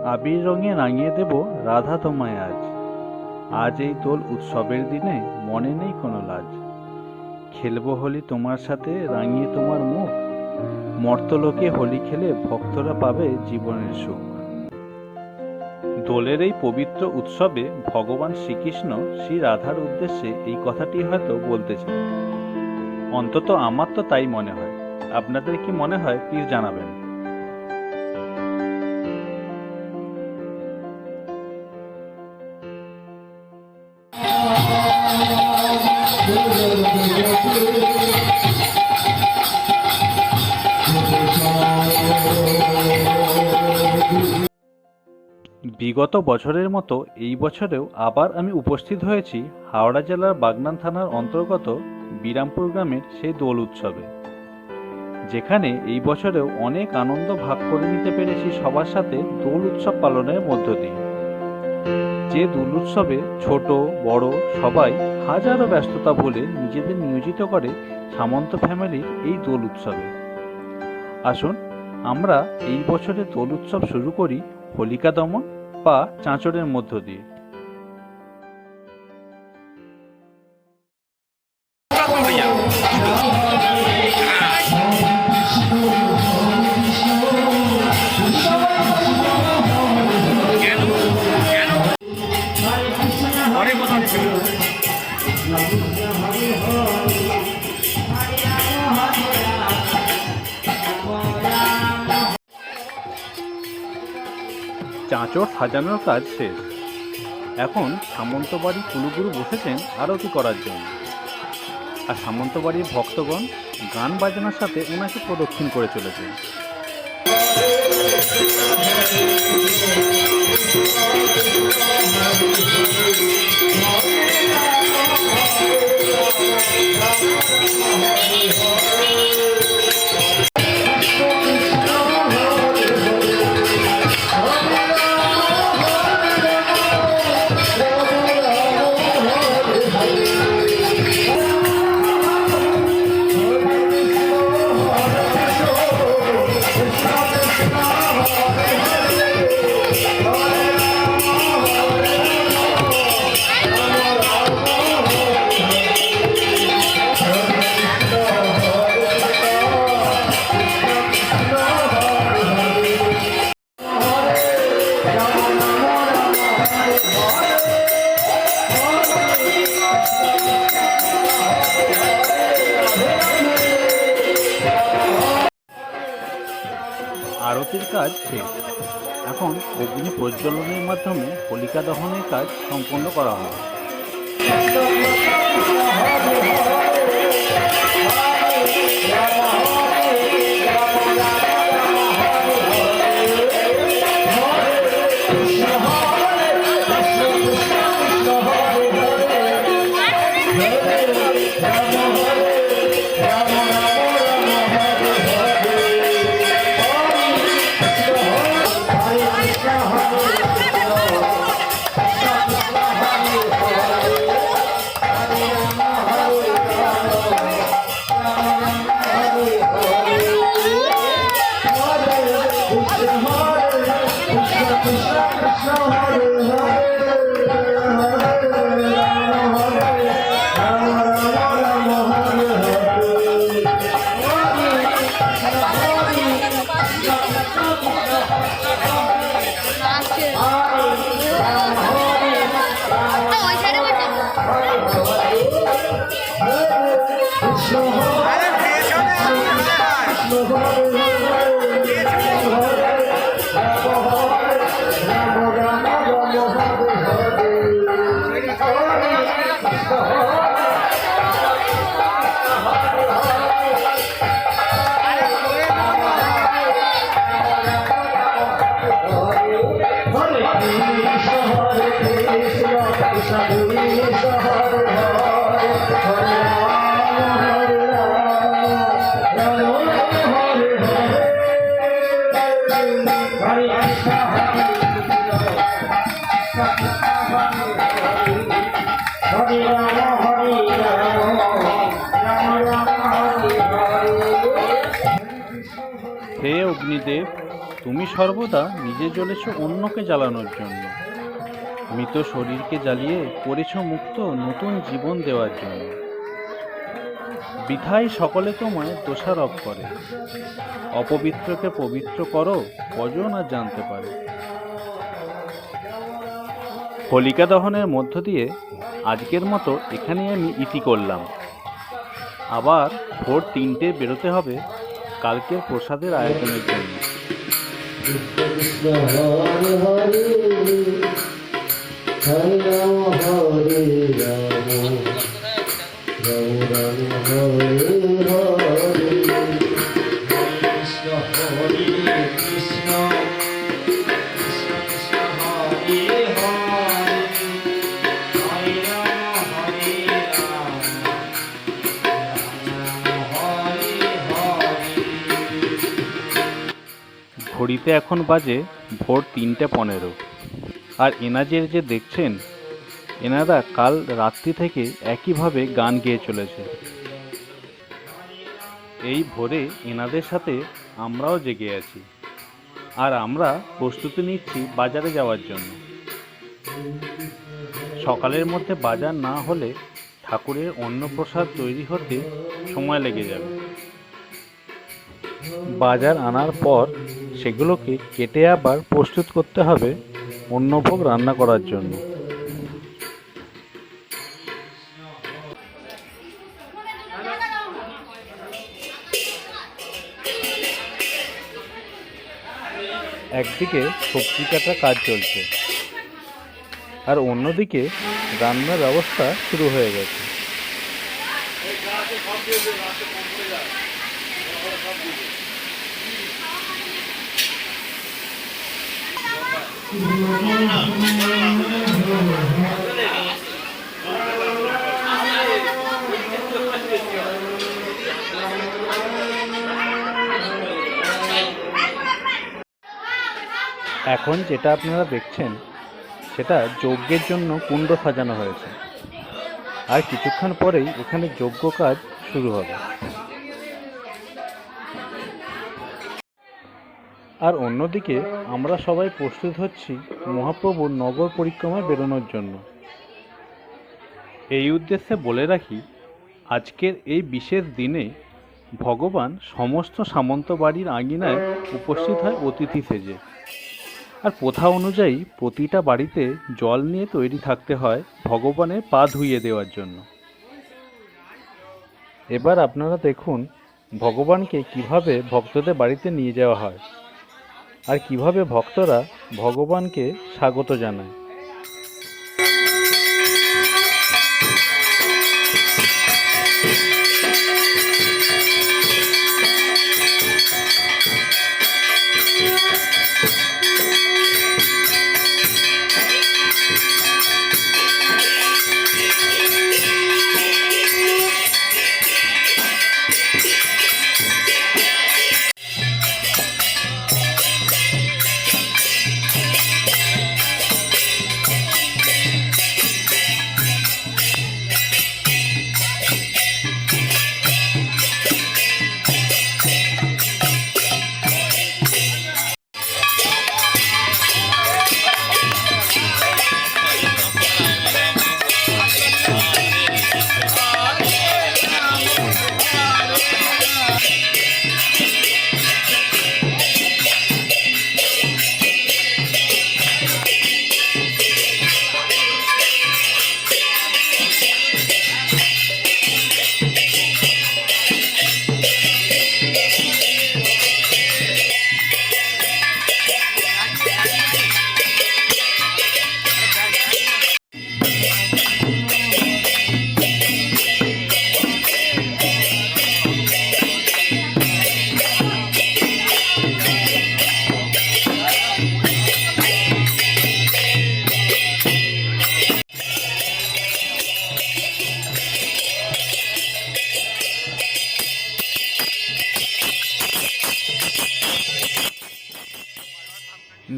আবির রঙে রাঙিয়ে দেব রাধা তোমায় আজ। আজ এই দোল উৎসবের দিনে মনে নেই কোনো লাজ। খেলবো হোলি তোমার সাথে, রাঙিয়ে তোমার মুখ। মর্তলোকে হোলি খেলে ভক্তরা পাবে জীবনের সুখ। দোলের এই পবিত্র উৎসবে ভগবান শ্রীকৃষ্ণ শ্রী রাধার উদ্দেশ্যে এই কথাটি হয়তো বলতে চান। অন্তত আমার তো তাই মনে হয়। আপনাদের কি মনে হয় প্লিজ জানাবেন। বিগত বছরের মতো এই বছরেও আবার আমি উপস্থিত হয়েছি হাওড়া জেলার বাগনান থানার অন্তর্গত বিরামপুর গ্রামের সেই দোল উৎসবে, যেখানে এই বছরেও অনেক আনন্দ ভাগ করে নিতে পেরেছি সবার সাথে দোল উৎসব পালনের মধ্য দিয়ে। যে দোল উৎসবে ছোট বড় সবাই হাজারো ব্যস্ততা ভুলে নিজেদের নিয়োজিত করে সামন্ত ফ্যামিলির এই দোল উৎসবে। আসুন আমরা এই বছরে দোল উৎসব শুরু করি হোলিকা দমন বা চাঁচড়ের মধ্য দিয়ে। চাঁচড় সাজানোর কাজ শেষ। এখন সামন্তবাড়ি কুলুগুরু বসেছেন আরতি করার জন্য, আর সামন্তবাড়ির ভক্তগণ গান বাজনার সাথে ওনাকে প্রদক্ষিণ করে চলেছে। আরতির কাজ শেষ। এখন অগ্নি প্রজ্বলনের মাধ্যমে হোলিকা দহনের কাজ সম্পন্ন করা হবে। হে অগ্নিদেব, তুমি সর্বদা নিজে জ্বলেছ অন্যকে জ্বালানোর জন্য, মৃত শরীরকে জ্বালিয়ে করেছ মুক্ত নতুন জীবন দেওয়ার জন্য। বৃথাই সকলে তোমায় দোষারোপ করে, অপবিত্রকে পবিত্র করো কজন আর জানতে পারে। হোলিকা দহনের মধ্য দিয়ে আজকের মতো এখানেই আমি ইতি করলাম। আবার ভোর 3টে বেরোতে হবে কালকের প্রসাদের আয়োজনের জন্য। কৃষ্ণ হরে হরে হরে রাম হরে রাম রাম রাম হরে হরে। কৃষ্ণ হরে কৃষ্ণ কৃষ্ণ কৃষ্ণ হরে হরে হরে রাম হরে রাম রাম রাম হরে হরে। ঘড়িতে এখন বাজে ভোর 3:15, আর এনাদের যে দেখছেন এনারা কাল রাত্রি থেকে একইভাবে গান গেয়ে চলেছে। এই ভোরে এনাদের সাথে আমরাও জেগে আছি, আর আমরা প্রস্তুতি নিচ্ছি বাজারে যাওয়ার জন্য। সকালের মধ্যে বাজার না হলে ঠাকুরের অন্নপ্রসাদ তৈরি হতে সময় লেগে যাবে। বাজার আনার পর সেগুলোকে কেটে আবার প্রস্তুত করতে হবে অন্নভোগ রান্না করার জন্য। একদিকে সবজি কাটার কাজ চলছে, আর অন্যদিকে রান্নার ব্যবস্থা শুরু হয়ে গেছে। এখন যেটা আপনারা দেখছেন সেটা যজ্ঞের জন্য কুণ্ড সাজানো হয়েছে, আর কিছুক্ষণ পরেই এখানে যজ্ঞ কাজ শুরু হবে। আর অন্যদিকে আমরা সবাই প্রস্তুত হচ্ছি মহাপ্রভুর নগর পরিক্রমায় বেরোনোর জন্য। এই উদ্দেশ্যে বলে রাখি, আজকের এই বিশেষ দিনে ভগবান সমস্ত সামন্ত বাড়ির আঙিনায় উপস্থিত হয় অতিথি সেজে। আর প্রথা অনুযায়ী প্রতিটা বাড়িতে জল নিয়ে তৈরি থাকতে হয় ভগবানের পা ধুইয়ে দেওয়ার জন্য। এবার আপনারা দেখুন ভগবানকে কিভাবে ভক্তদের বাড়িতে নিয়ে যাওয়া হয়, আর কিভাবে ভক্তরা ভগবানকে স্বাগত জানায়।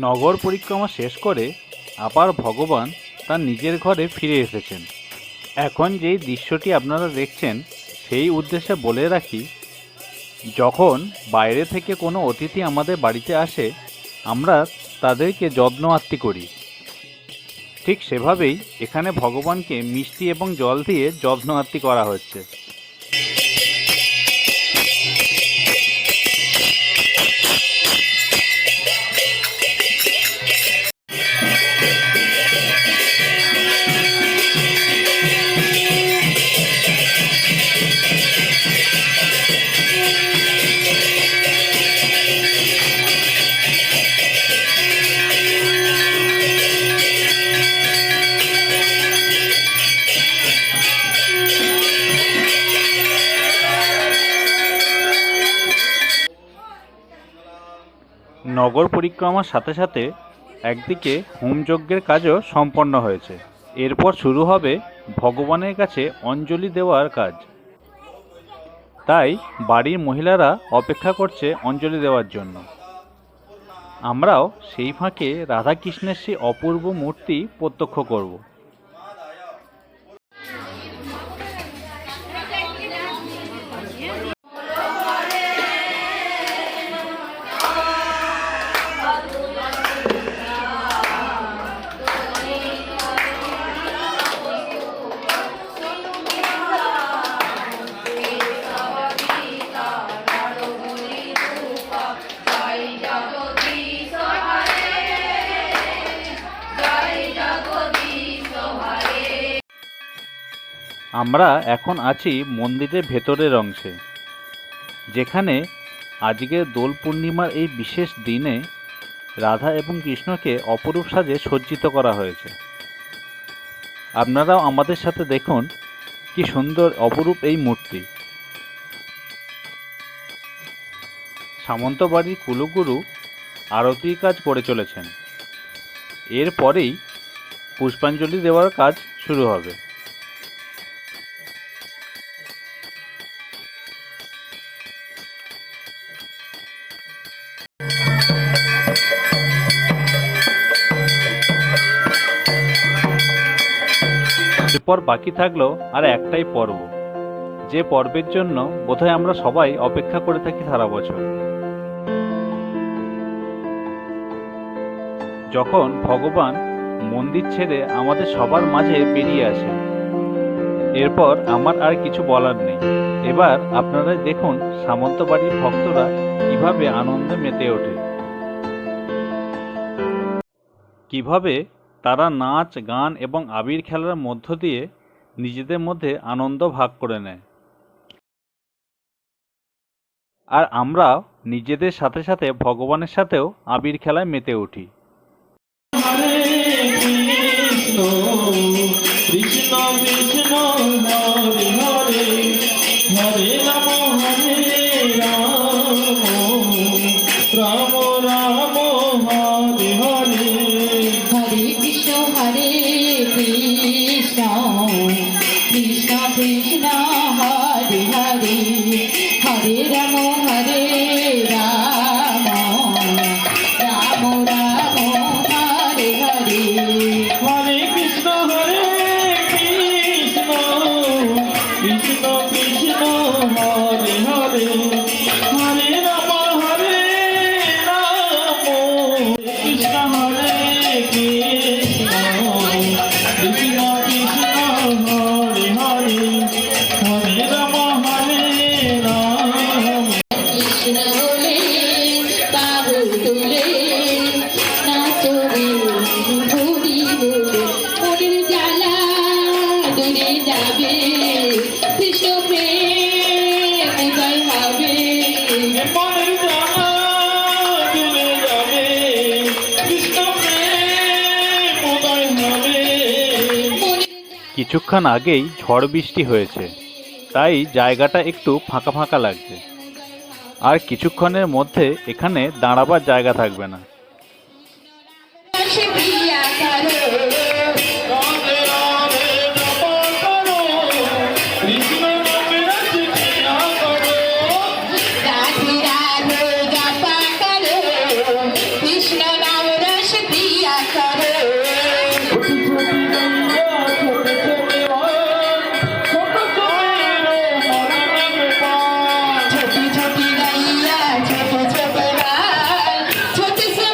নগর পরিক্রমা শেষ করে আবার ভগবান তার নিজের ঘরে ফিরে এসেছেন। এখন যেই দৃশ্যটি আপনারা দেখছেন সেই উদ্দেশ্যে বলে রাখি, যখন বাইরে থেকে কোনো অতিথি আমাদের বাড়িতে আসে আমরা তাদেরকে যত্ন আত্তি করি। ঠিক সেভাবেই এখানে ভগবানকে মিষ্টি এবং জল দিয়ে যত্ন আত্তি করা হচ্ছে। নগর পরিক্রমার সাথে সাথে একদিকে হোমযজ্ঞের কাজও সম্পন্ন হয়েছে। এরপর শুরু হবে ভগবানের কাছে অঞ্জলি দেওয়ার কাজ। তাই বাড়ির মহিলারা অপেক্ষা করছে অঞ্জলি দেওয়ার জন্য। আমরাও সেই ফাঁকে রাধাকৃষ্ণের সেই অপূর্ব মূর্তি প্রত্যক্ষ করব। আমরা এখন আছি মন্দিরের ভেতরের অংশে, যেখানে আজকের দোল পূর্ণিমার এই বিশেষ দিনে রাধা এবং কৃষ্ণকে অপরূপ সাজে সজ্জিত করা হয়েছে। আপনারাও আমাদের সাথে দেখুন কি সুন্দর অপরূপ এই মূর্তি। সামন্তবাড়ির কুলগুরু আরতির কাজ করে চলেছেন। এরপরেই পুষ্পাঞ্জলি দেওয়ার কাজ শুরু হবে। এরপর বাকি থাকলো আর একটাই পর্ব, যে পর্বের জন্য বোধহয় আমরা সবাই অপেক্ষা করে থাকি সারা বছর। যখন ভগবান মন্দির ছেড়ে আমাদের সবার মাঝে বেরিয়ে আসেন। এরপর আমার আর কিছু বলার নেই। এবার আপনারা দেখুন সামন্তবাড়ির ভক্তরা কিভাবে আনন্দে মেতে ওঠে, কিভাবে তারা নাচ গান এবং আবির খেলার মধ্য দিয়ে নিজেদের মধ্যে আনন্দ ভাগ করে নেয়। আর আমরা নিজেদের সাথে সাথে ভগবানের সাথেও আবির খেলায় মেতে উঠি। কৃষ্ণ কৃষ্ণ হরে হরে হরে রাম রাম রাম হরে হরে। হরে কৃষ্ণ কৃষ্ণ কৃষ্ণ হরে হরে হরে রাম রাম রাম রাম হরে হরে। হরে কৃষ্ণ কৃষ্ণ কৃষ্ণ হরে হরে হরে রাম কৃষ্ণ হরে কৃষ্ণ কৃষ্ণ কৃষ্ণ হরে হরে হরে রাম রাম। কৃষ্ণ বলে বাবু তুলে নাচবে ঘুরি বলে মনের জ্বালা দূরে যাবে কৃষ্ণ প্রেম উদয় হবে। মনের জ্বালা দূরে যাবে কৃষ্ণ প্রেম উদয় হবে। কিছুক্ষণ আগেই ঝড় বৃষ্টি হয়েছে, তাই জায়গাটা একটু ফাঁকা ফাঁকা লাগছে। আর কিছুক্ষণের মধ্যে এখানে দাঁড়াবার জায়গা থাকবে না। সে প্রিয়া করো রাধে রাধে জপ করো কৃষ্ণ নামের চিন্তা করো। রাধে রাধে জপা করো কৃষ্ণ নাম রস প্রিয়া করো। ছোটি ছোটি গঙ্গা ছোট ছোট ছোট ছোট মরণে পার। छोटी छोटी गैया छोटे छोटे बाल छोटे से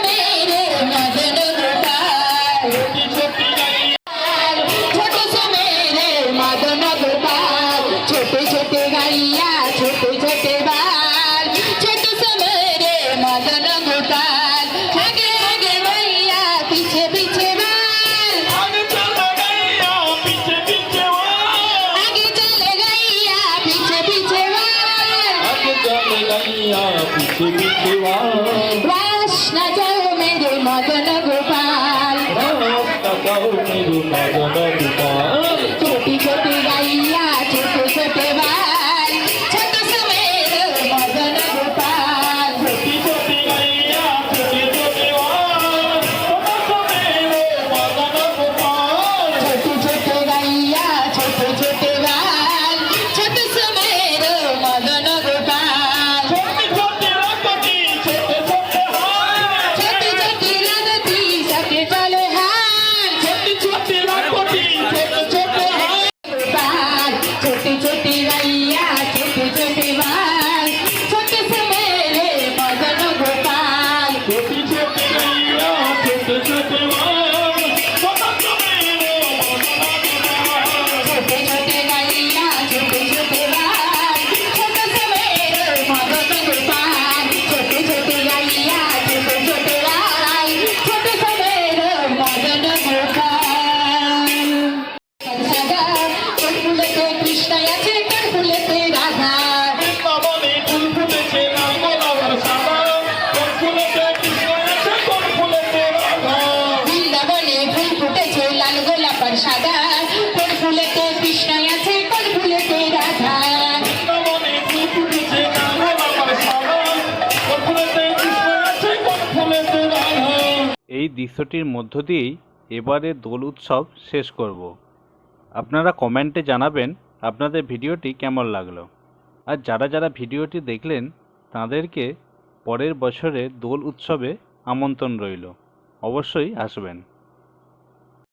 मदन गोपाल रास्ता कौनेरु मदन गोपाल छोटी छोटी गैया छोटे छोटे बाल छोट समेत मदन गोपाल छोटी छोटी गैया छोटे छोटे बाल छोटा समेत मदन गोपाल छोटे छोटे गैया छोटे छोटे बाल छोट समेत मदन गोपाल छोटी छोटी रखती छोटे छोटे हाथ छोटी छोटी लगती सबके चले हाल छोटी छोटी रखती छोटे छोटे हाथ गोपाल छोटी छोटी गैया छोटे छोटे बाल छोटे समेत मदन गोपाल छोटी छोटी गैया छोटे छोटे बाल छोटा समेत मदन गोपाल छोटे छोटे गैया छोटे छोटे बाल छोटे समेत मदन गोपाल छोटे छोटे गैया छोटे छोटे बाल छोटे समेत मदन गोपाल सदा कोन फुलेते कृष्ण আছে কোন ফুলেতে রাধা বৃন্দাবনে ফুল ফুটেছে লাল গোলাপের সাদা কোন ফুলেতে কৃষ্ণ আছে কোন ফুলেতে রাধা বৃন্দাবনে ফুল ফুটেছে লাল গোলাপের সাদা কোন ফুলেতে কৃষ্ণ আছে কোন ফুলেতে রাধা বৃন্দাবনে ফুল ফুটেছে লাল গোলাপের সাদা কোন ফুলেতে কৃষ্ণ আছে কোন ফুলেতে রাধা এই দৃশ্যটির মধ্য দিয়েই এবারে দোল উৎসব শেষ করব। আপনারা কমেন্টে জানাবেন আপনাদের ভিডিওটি কেমন লাগলো। আর যারা যারা ভিডিওটি দেখলেন তাদেরকে পরের বছরে দোল উৎসবে আমন্ত্রণ রইল, অবশ্যই আসবেন।